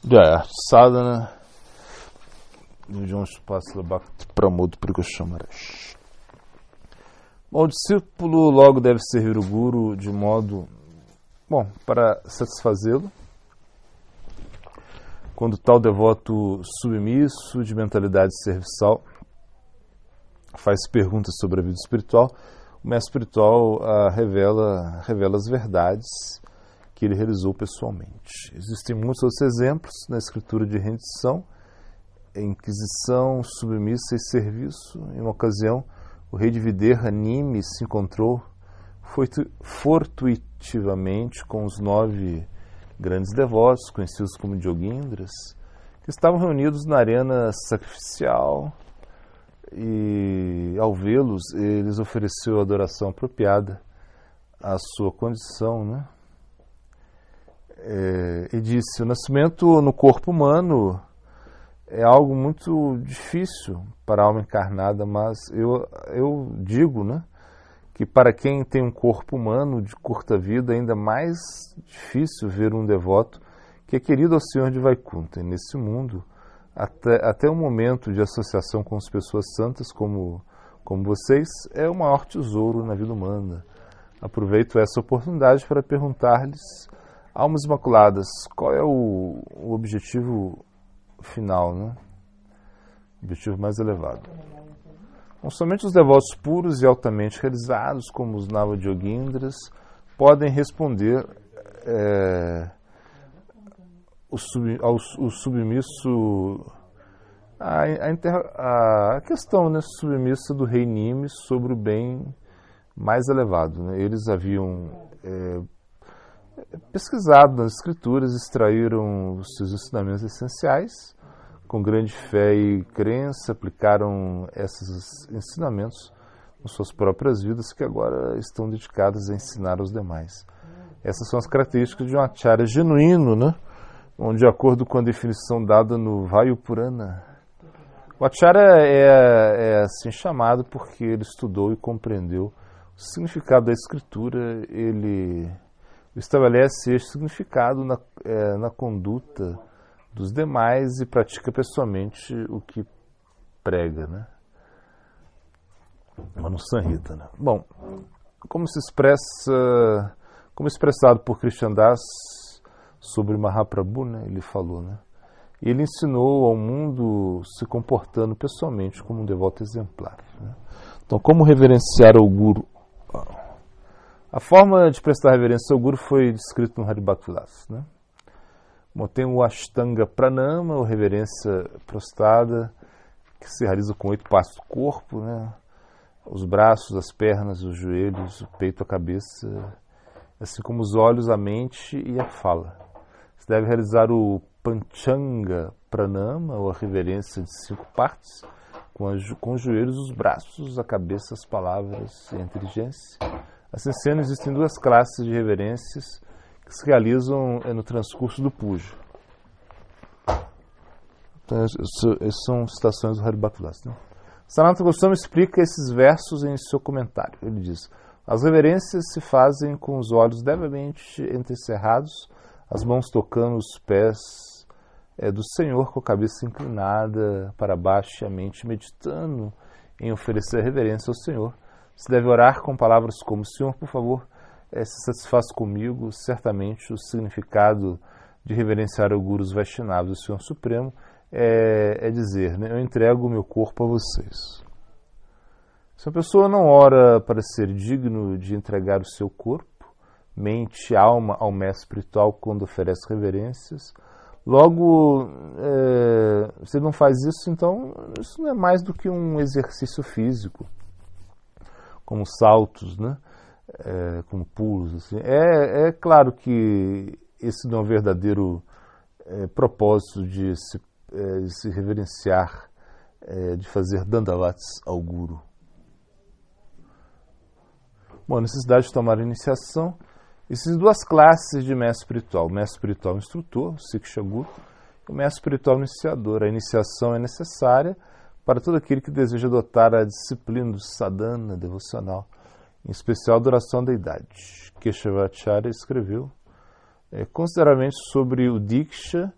Jaya sadhana Vijonsupasla Bhakti Pramod Prikoshamarash. Bom, o discípulo logo deve servir o Guru de modo, para satisfazê-lo. Quando tal devoto submisso, de mentalidade serviçal, faz perguntas sobre a vida espiritual, o mestre espiritual revela as verdades que ele realizou pessoalmente. Existem muitos outros exemplos na escritura de rendição, inquisição, submissa e serviço. Em uma ocasião, o rei de Videha, Nimi, se encontrou fortuitivamente com os 9 grandes devotos, conhecidos como Jogindras, que estavam reunidos na arena sacrificial, e ao vê-los, eles ofereceu a adoração apropriada à sua condição, né? E disse: o nascimento no corpo humano é algo muito difícil para a alma encarnada, mas eu digo, né, que para quem tem um corpo humano de curta vida, é ainda mais difícil ver um devoto que é querido ao Senhor de Vaikunta. E nesse mundo, até um momento de associação com as pessoas santas como vocês é o maior tesouro na vida humana. Aproveito essa oportunidade para perguntar-lhes, almas imaculadas, qual é o objetivo final, né? O objetivo mais elevado. Não somente os devotos puros e altamente realizados, como os Navajogindras, podem responder o submisso a questão, né, submissa do rei Nimi sobre o bem mais elevado, né? Eles haviam pesquisado nas escrituras, extraíram os seus ensinamentos essenciais, com grande fé e crença, aplicaram esses ensinamentos nas suas próprias vidas, que agora estão dedicadas a ensinar aos demais. Essas são as características de um acharya genuíno, né? Onde, de acordo com a definição dada no Vayu Purana, o acharya é assim chamado porque ele estudou e compreendeu o significado da escritura. Ele estabelece este significado na conduta dos demais e pratica pessoalmente o que prega, né? Manusamhita, né? Bom, como expressado por Krishna Das sobre Mahaprabhu, né, ele falou, né? E ele ensinou ao mundo se comportando pessoalmente como um devoto exemplar, né? Então, como reverenciar ao Guru? A forma de prestar reverência ao Guru foi descrita no Haribhaktivilas, né? Bom, tem o Ashtanga Pranama, ou reverência prostrada, que se realiza com 8 partes do corpo, né? Os braços, as pernas, os joelhos, o peito, a cabeça, assim como os olhos, a mente e a fala. Se deve realizar o Panchanga Pranama, ou a reverência de 5 partes, com os joelhos, os braços, a cabeça, as palavras e a inteligência. Assim sendo, existem 2 classes de reverências que se realizam no transcurso do puja. Então, essas são citações do Haribhaktivilas, né? Sanatana Goswami explica esses versos em seu comentário. Ele diz: as reverências se fazem com os olhos levemente entrecerrados, as mãos tocando os pés do Senhor, com a cabeça inclinada para baixo e a mente meditando em oferecer reverência ao Senhor. Se deve orar com palavras como: Senhor, por favor, se satisfaz comigo. Certamente o significado de reverenciar ao Guru Vaishnavas, o Senhor Supremo, é dizer, né, eu entrego o meu corpo a vocês. Se a pessoa não ora para ser digno de entregar o seu corpo, mente e alma ao mestre espiritual quando oferece reverências, logo, se não faz isso, então isso não é mais do que um exercício físico, como saltos, né? Como pulos. Assim. É claro que esse não é um verdadeiro propósito de se reverenciar, de fazer dandavats ao Guru. Bom, a necessidade de tomar iniciação. Existem 2 classes de mestre espiritual. O mestre espiritual instrutor, o Siksha Guru, e o mestre espiritual iniciador. A iniciação é necessária para todo aquele que deseja adotar a disciplina do sadhana devocional, em especial a adoração à deidade. Keshavacharya escreveu consideravelmente sobre o Diksha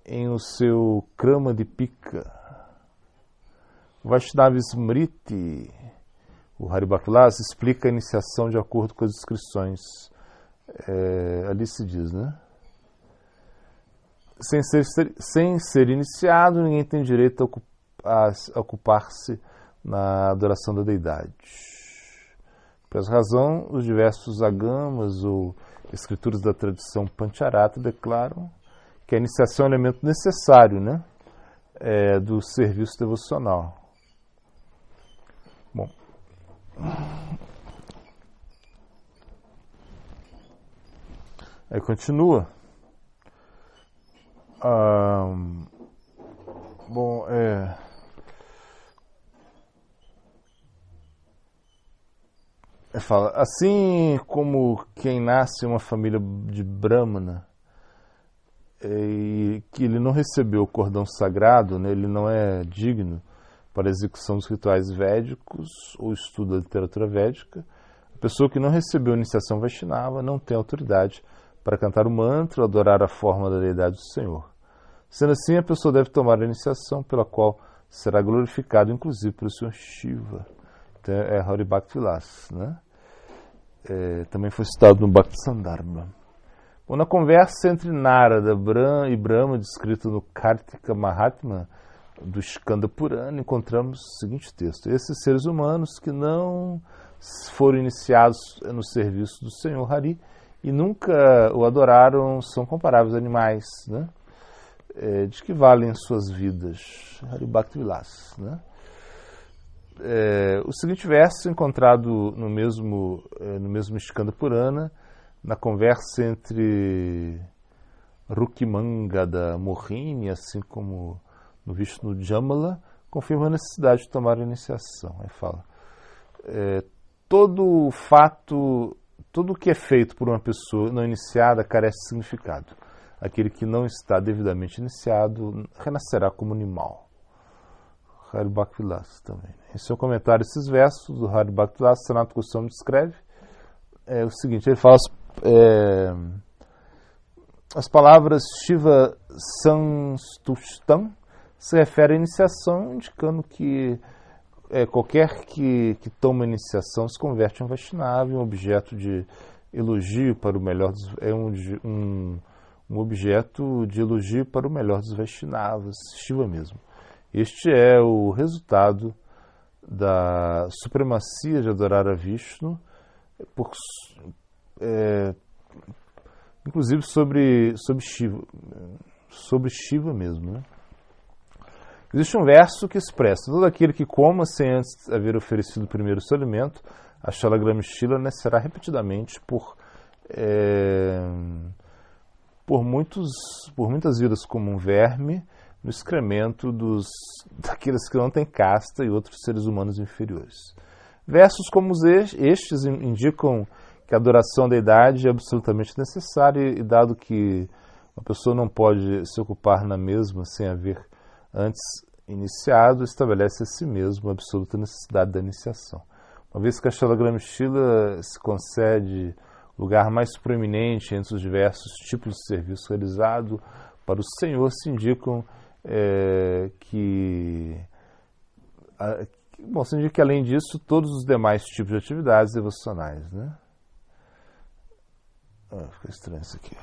em o seu Krama Dipika. Vaishnava Smriti, o Haribhakti-Vilasa, explica a iniciação de acordo com as descrições. Ali se diz, né? Sem ser iniciado, ninguém tem direito a ocupar-se na adoração da deidade. Por essa razão, os diversos agamas ou escrituras da tradição Pancharatra declaram que a iniciação é um elemento necessário, né, do serviço devocional. Bom, aí continua. Fala, assim como quem nasce em uma família de Brahmana e que ele não recebeu o cordão sagrado, né, ele não é digno para a execução dos rituais védicos ou estudo da literatura védica, a pessoa que não recebeu a iniciação Vaishnava não tem autoridade para cantar o mantra ou adorar a forma da deidade do Senhor. Sendo assim, a pessoa deve tomar a iniciação pela qual será glorificado, inclusive, pelo Senhor Shiva. Então, é Haribhakti-Vilasa, né? Também foi citado no Bhakti Sandarbha. Bom, na conversa entre Narada e Brahma, descrito no Kartika Mahatmya do Skanda Purana, encontramos o seguinte texto: esses seres humanos que não foram iniciados no serviço do Senhor Hari e nunca o adoraram são comparáveis a animais, né? De que valem suas vidas? Haribhakti-Vilasa, né? O seguinte verso, encontrado no mesmo Skanda Purana, na conversa entre Rukimanga Mohini, assim como no Vishnu Jamala, confirma a necessidade de tomar a iniciação. Aí fala, todo o que é feito por uma pessoa não iniciada carece de significado. Aquele que não está devidamente iniciado renascerá como animal. Haribhakti-Vilasa também. Em seu comentário, esses versos do Haribhakti-Vilasa, Sanatana Goswami descreve o seguinte: ele fala as palavras Shiva Santustam se referem à iniciação, indicando que qualquer que toma a iniciação se converte em Vaishnava, um objeto de elogio para o melhor um objeto de elogio para o melhor dos Vaishnavas, Shiva mesmo. Este é o resultado da supremacia de adorar a Vishnu, inclusive sobre Shiva mesmo, né? Existe um verso que expressa: todo aquele que coma sem antes haver oferecido primeiro o seu alimento, a Shalagramshila nascerá repetidamente por muitas vidas como um verme no excremento daqueles que não têm casta e outros seres humanos inferiores. Versos como estes indicam que a adoração à deidade é absolutamente necessária e, dado que uma pessoa não pode se ocupar na mesma sem haver antes iniciado, estabelece a si mesmo a absoluta necessidade da iniciação. Uma vez que a Shalagramshila se concede lugar mais proeminente entre os diversos tipos de serviço realizado para o Senhor, se indicam que além disso, todos os demais tipos de atividades devocionais, né? Fica estranho isso aqui.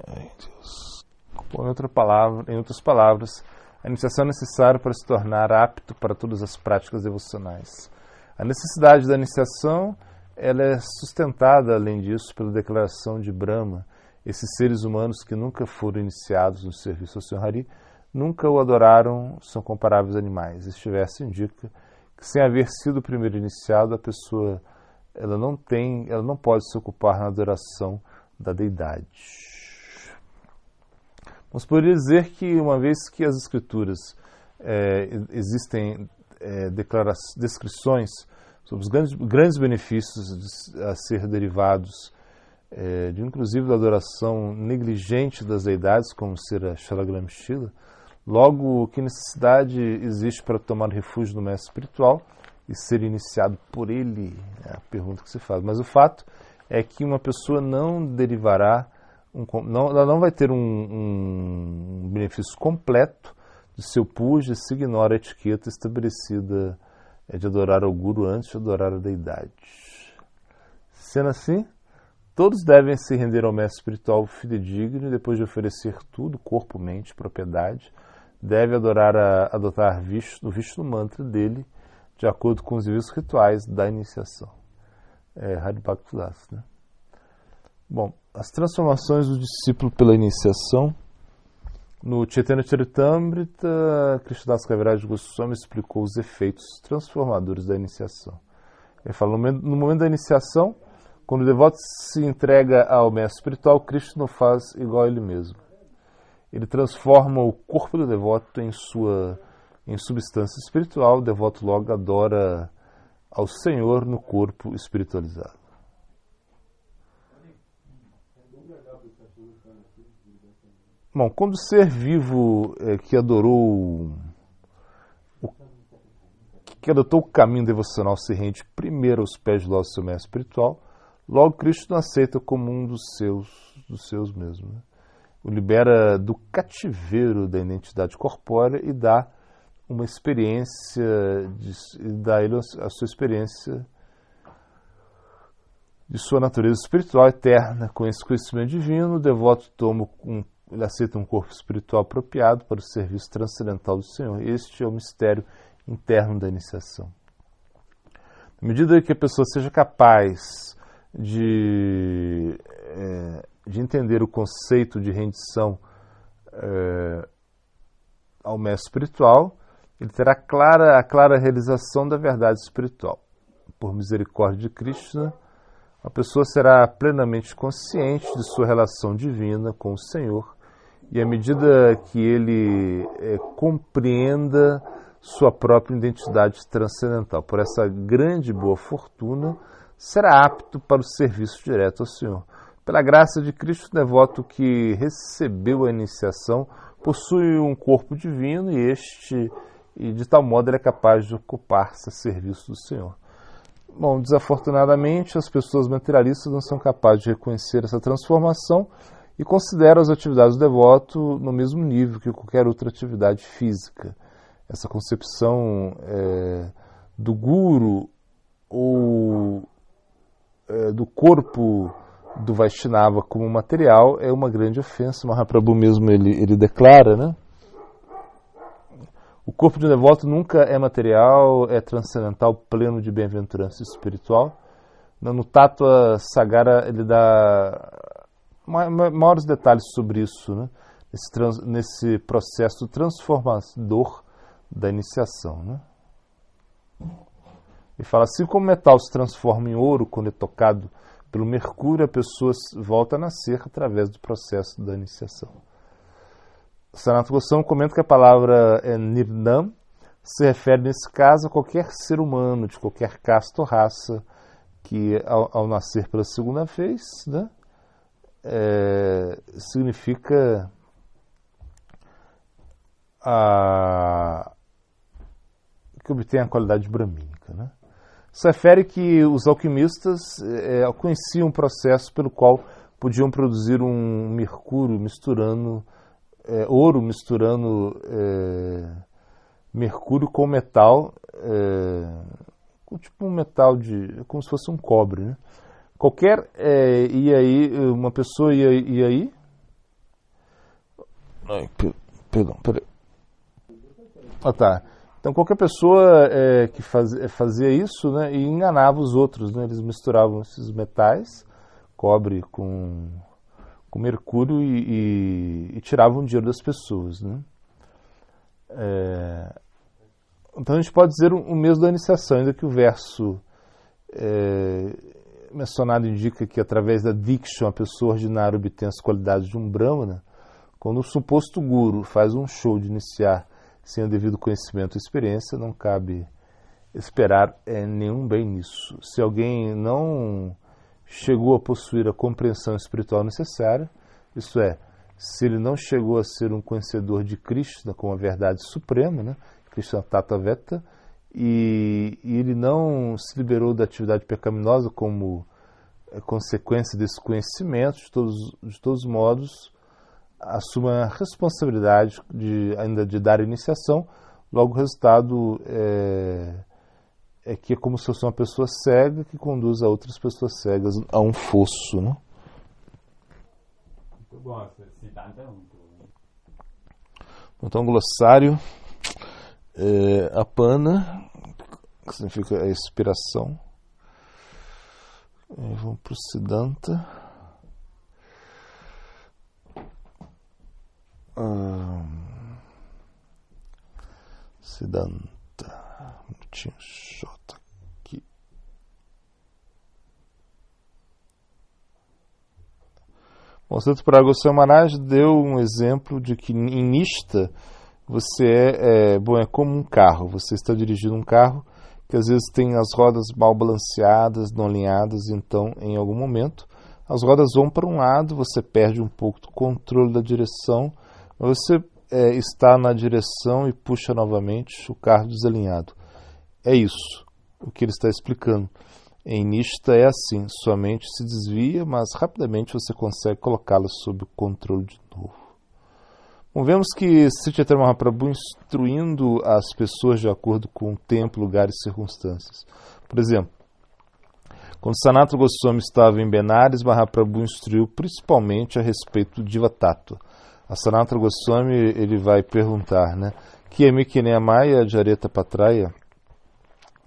Ai, Deus. Bom, em outras palavras, a iniciação é necessária para se tornar apto para todas as práticas devocionais. A necessidade da iniciação ela é sustentada, além disso, pela declaração de Brahma. Esses seres humanos que nunca foram iniciados no serviço ao Senhor Hari, nunca o adoraram, são comparáveis a animais. Este verso indica que, sem haver sido o primeiro iniciado, a pessoa ela não pode se ocupar na adoração da deidade. Mas poderia dizer que, uma vez que as escrituras existem descrições sobre os grandes benefícios a ser derivados inclusive da adoração negligente das deidades, como ser a Shalagramshila, logo, que necessidade existe para tomar refúgio no mestre espiritual e ser iniciado por ele? É a pergunta que se faz. Mas o fato é que uma pessoa não derivará, ela não vai ter um benefício completo de seu puja, se ignora a etiqueta estabelecida de adorar ao Guru antes de adorar a deidade. Sendo assim, todos devem se render ao mestre espiritual fidedigno e depois de oferecer tudo, corpo, mente, propriedade, deve adotar o Vishnu mantra dele, de acordo com os devidos rituais da iniciação. Hari Bhaktidas, né? Bom, as transformações do discípulo pela iniciação. No Chaitanya Charitamrita, Krishnadas Kaviraj Goswami explicou os efeitos transformadores da iniciação. Ele fala, no momento da iniciação, quando o devoto se entrega ao mestre espiritual, Krishna o faz igual a ele mesmo. Ele transforma o corpo do devoto em substância espiritual. O devoto logo adora ao Senhor no corpo espiritualizado. Bom, quando o ser vivo que adotou o caminho devocional se rende primeiro aos pés de do seu mestre espiritual, logo Cristo o aceita como um dos seus mesmos, né? O libera do cativeiro da identidade corpórea e dá uma experiência, dá a ele a sua experiência de sua natureza espiritual eterna. Com esse conhecimento divino, o devoto ele aceita um corpo espiritual apropriado para o serviço transcendental do Senhor. Este é o mistério interno da iniciação. Na medida que a pessoa seja capaz de entender o conceito de rendição ao mestre espiritual, ele terá a clara realização da verdade espiritual. Por misericórdia de Krishna, a pessoa será plenamente consciente de sua relação divina com o Senhor, e à medida que ele compreenda sua própria identidade transcendental, por essa grande boa fortuna, será apto para o serviço direto ao Senhor. Pela graça de Cristo, o devoto que recebeu a iniciação possui um corpo divino e de tal modo ele é capaz de ocupar-se a serviço do Senhor. Bom, desafortunadamente, as pessoas materialistas não são capazes de reconhecer essa transformação e consideram as atividades do devoto no mesmo nível que qualquer outra atividade física. Essa concepção do guru ou do corpo do Vaishnava como material é uma grande ofensa. Mahaprabhu mesmo ele declara, né? O corpo de um devoto nunca é material, é transcendental, pleno de bem-aventurança espiritual. No Tattva Sagara ele dá maiores detalhes sobre isso, né? Nesse processo transformador da iniciação, né? Ele fala, assim como o metal se transforma em ouro quando é tocado pelo mercúrio, a pessoa volta a nascer através do processo da iniciação. Sanatana Goswami comenta que a palavra Nirnam se refere, nesse caso, a qualquer ser humano, de qualquer casta ou raça, que ao nascer pela segunda vez, né, significa que obtém a qualidade bramínica, né? Isso refere que os alquimistas conheciam um processo pelo qual podiam produzir um mercúrio misturando ouro, misturando mercúrio com metal, tipo um metal como se fosse um cobre, né? E aí uma pessoa ia aí. Ai, perdão, peraí. Ah, tá. Então qualquer pessoa que fazia isso, né, e enganava os outros, né? Eles misturavam esses metais, cobre com mercúrio e tiravam o dinheiro das pessoas, né? Então a gente pode dizer o mesmo da iniciação, ainda que o verso mencionado indica que através da Diksha a pessoa ordinária obtém as qualidades de um Brahmana. Quando o suposto guru faz um show de iniciar sem o devido conhecimento e experiência, não cabe esperar nenhum bem nisso. Se alguém não chegou a possuir a compreensão espiritual necessária, isto é, se ele não chegou a ser um conhecedor de Krishna como a verdade suprema, né, Krishna Tattvata, e ele não se liberou da atividade pecaminosa como consequência desse conhecimento, de todos os modos, assume a responsabilidade ainda de dar iniciação, logo o resultado é que é como se fosse uma pessoa cega que conduz a outras pessoas cegas a um fosso, né? Muito bom, essa citante é muito bom. Então, glossário, apana, que significa a expiração. Vamos para o Siddhanta. Siddhanta. Um minutinho, J aqui. Bom, o Santo Paragoswami Maharaj deu um exemplo de que em Nishta você é como um carro. Você está dirigindo um carro que às vezes tem as rodas mal balanceadas, não alinhadas, então em algum momento as rodas vão para um lado, você perde um pouco do controle da direção, mas você está na direção e puxa novamente o carro desalinhado. É isso o que ele está explicando. Em Nishta é assim, sua mente se desvia, mas rapidamente você consegue colocá-la sob o controle de novo. Bom, vemos que Sri Chaitanya Mahaprabhu instruindo as pessoas de acordo com o tempo, lugar e circunstâncias. Por exemplo, quando Sanatana Goswami estava em Benares, Mahaprabhu instruiu principalmente a respeito do Diva Tattva. A Sanatana Goswami ele vai perguntar, né? Kiemi Kineamaya Jareta Patraya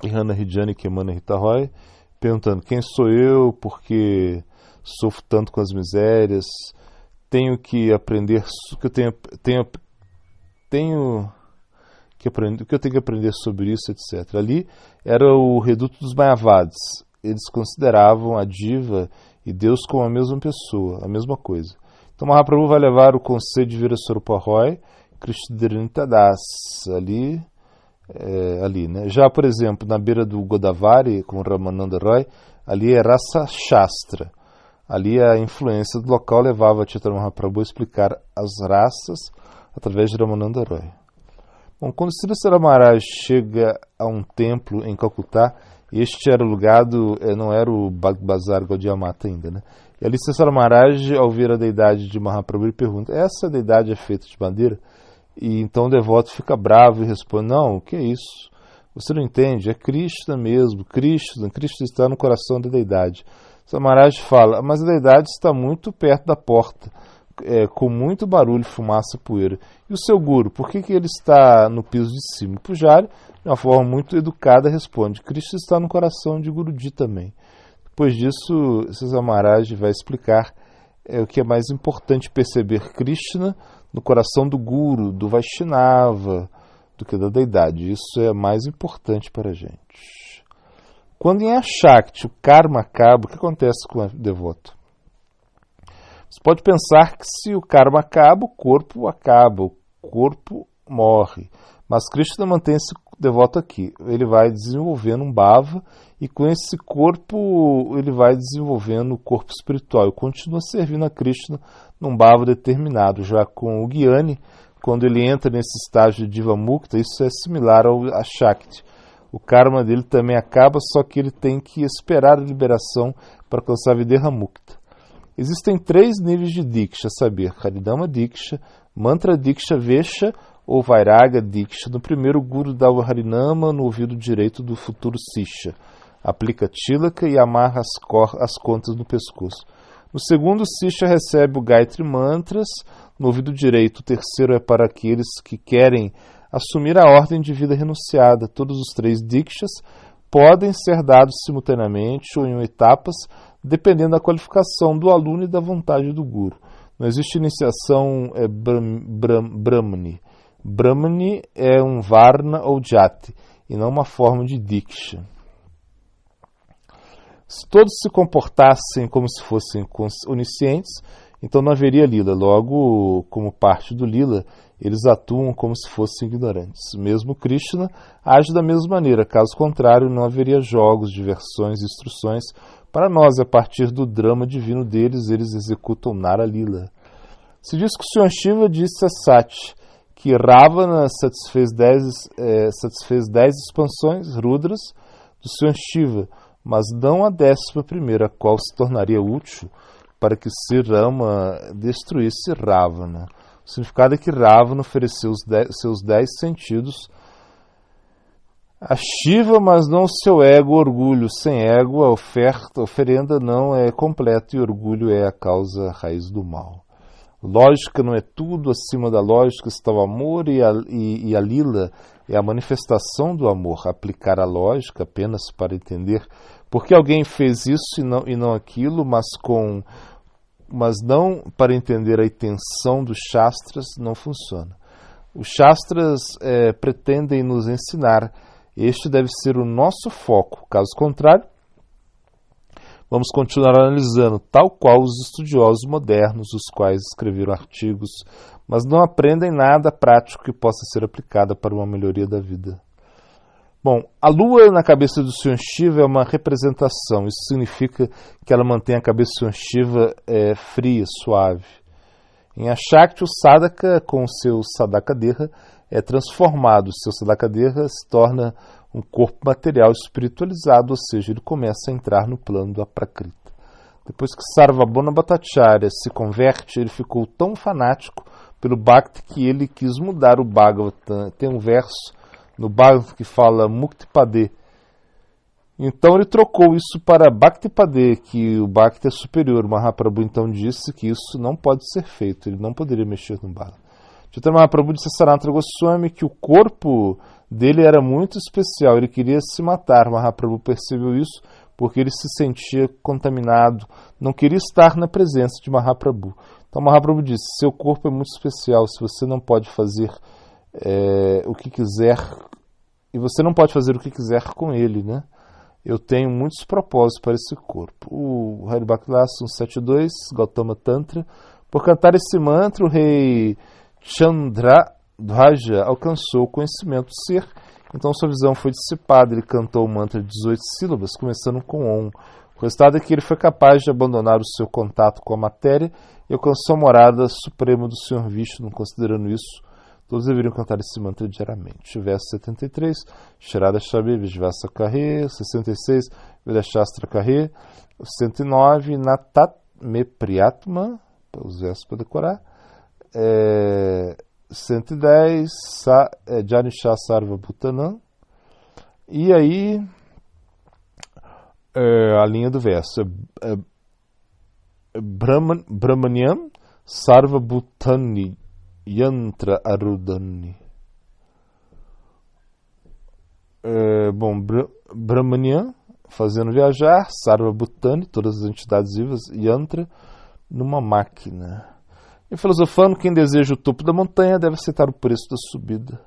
Ihana Hrijani Kemana Hitaroy, perguntando quem sou eu, porque sofro tanto com as misérias, tenho que aprender o que eu tenho que aprender sobre isso, etc. Ali era o reduto dos Mayavadis. Eles consideravam a diva e Deus como a mesma pessoa, a mesma coisa. Então Mahaprabhu vai levar o conceito de Viraswarupa Roy, Krishnadrinita Das, ali, né? Já, por exemplo, na beira do Godavari, com Ramananda Roy, ali é Rasa Shastra. Ali a influência do local levava a Chaitanya Mahaprabhu a explicar as raças através de Ramananda Roy. Bom, quando Sri Sara Maharaj chega a um templo em Calcutá, este era o lugar não era o Bazar Gaudiya Mata ainda, né? E ali Sri Sara Maharaj, ao ver a deidade de Mahaprabhu, ele pergunta, essa deidade é feita de madeira? E então o devoto fica bravo e responde, não, o que é isso? Você não entende, é Krishna mesmo, Krishna está no coração da deidade. Samaraj fala, mas a deidade está muito perto da porta, com muito barulho, fumaça e poeira. E o seu guru, por que ele está no piso de cima? Pujari, de uma forma muito educada, responde, Krishna está no coração de Guruji também. Depois disso, Samaraj vai explicar o que é mais importante perceber Krishna no coração do Guru, do Vaishnava, do que da deidade. Isso é mais importante para a gente. Quando em Ashakti o karma acaba, o que acontece com o devoto? Você pode pensar que se o karma acaba, o corpo morre. Mas Krishna mantém esse devoto aqui. Ele vai desenvolvendo um bhava e com esse corpo ele vai desenvolvendo o corpo espiritual. E continua servindo a Krishna num bhava determinado. Já com o Gyani, quando ele entra nesse estágio de Diva Mukta, isso é similar ao Ashakti. O karma dele também acaba, só que ele tem que esperar a liberação para alcançar a Videha Mukta. Existem 3 níveis de Diksha, a saber, Haridama Diksha, Mantra Diksha Vesha ou Vairaga Diksha. No primeiro, o Guru dá o Harinama no ouvido direito do futuro Sisha, aplica Tilaka e amarra as contas no pescoço. No segundo, o Sisha recebe o Gayatri Mantras no ouvido direito. O terceiro é para aqueles que querem assumir a ordem de vida renunciada. Todos os 3 Dikshas podem ser dados simultaneamente ou em etapas, dependendo da qualificação do aluno e da vontade do Guru. Não existe iniciação Brahmani. Brahmani é um Varna ou Jati, e não uma forma de Diksha. Se todos se comportassem como se fossem oniscientes, então não haveria Lila. Logo, como parte do Lila, eles atuam como se fossem ignorantes. Mesmo Krishna age da mesma maneira, caso contrário, não haveria jogos, diversões e instruções para nós. A partir do drama divino deles, eles executam Nara Lila. Se diz que o Sr. Shiva disse a Sati que Ravana satisfez 10 expansões Rudras do Sr. Shiva, mas não a 11ª, a qual se tornaria útil para que Sri Rama destruísse Ravana. O significado é que Ravana ofereceu seus 10 sentidos a Shiva, mas não seu ego, orgulho. Sem ego, a oferenda não é completa e orgulho é a causa raiz do mal. Lógica não é tudo, acima da lógica está o amor e a lila é a manifestação do amor. Aplicar a lógica apenas para entender por que alguém fez isso e não aquilo, mas não para entender a intenção dos Shastras, não funciona. Os Shastras pretendem nos ensinar. Este deve ser o nosso foco. Caso contrário, vamos continuar analisando, tal qual os estudiosos modernos, os quais escreveram artigos, mas não aprendem nada prático que possa ser aplicado para uma melhoria da vida. Bom, a lua na cabeça do Sr. Shiva é uma representação. Isso significa que ela mantém a cabeça do Sr. Shiva fria, suave. Em Ashakti, o sadhaka, com o seu sadhakadeha, é transformado. O seu sadhakadeha se torna um corpo material espiritualizado, ou seja, ele começa a entrar no plano do aprakrita. Depois que Sarvabhauma Bhattacharya se converte, ele ficou tão fanático pelo Bhakti que ele quis mudar o Bhagavatam. Tem um verso no Bhagavatam que fala Muktipade. Então ele trocou isso para Bhaktipade, que o Bhakti é superior. Mahaprabhu então disse que isso não pode ser feito, ele não poderia mexer no Bhagavatam. Chaitanya Mahaprabhu disse a Sanatana Goswami que o corpo dele era muito especial, ele queria se matar. Mahaprabhu percebeu isso porque ele se sentia contaminado, não queria estar na presença de Mahaprabhu. Então Mahaprabhu disse, seu corpo é muito especial, se você não pode fazer o que quiser, e você não pode fazer o que quiser com ele, né? Eu tenho muitos propósitos para esse corpo. O Hari Bhakti 172, Gautama Tantra, por cantar esse mantra, o rei Chandradvaja alcançou o conhecimento do ser, então sua visão foi dissipada, ele cantou o mantra de 18 sílabas, começando com Om. O resultado é que ele foi capaz de abandonar o seu contato com a matéria e alcançou a morada suprema do Sr. Vishnu. Considerando isso, todos deveriam cantar esse mantra diariamente. Verso 73, Shrada Shabi Vijvasa Kahe, 66, Vedashastra Kahe, 109, Natat Me Priyatma, os versos para decorar, 110, Janisha Sarva Bhutanam, e aí a linha do verso Brahmanyam Sarva Bhutani Yantra Arudani. Brahmanyam, fazendo viajar, Sarva Bhutani, todas as entidades vivas, Yantra, numa máquina. E filosofando, quem deseja o topo da montanha deve aceitar o preço da subida.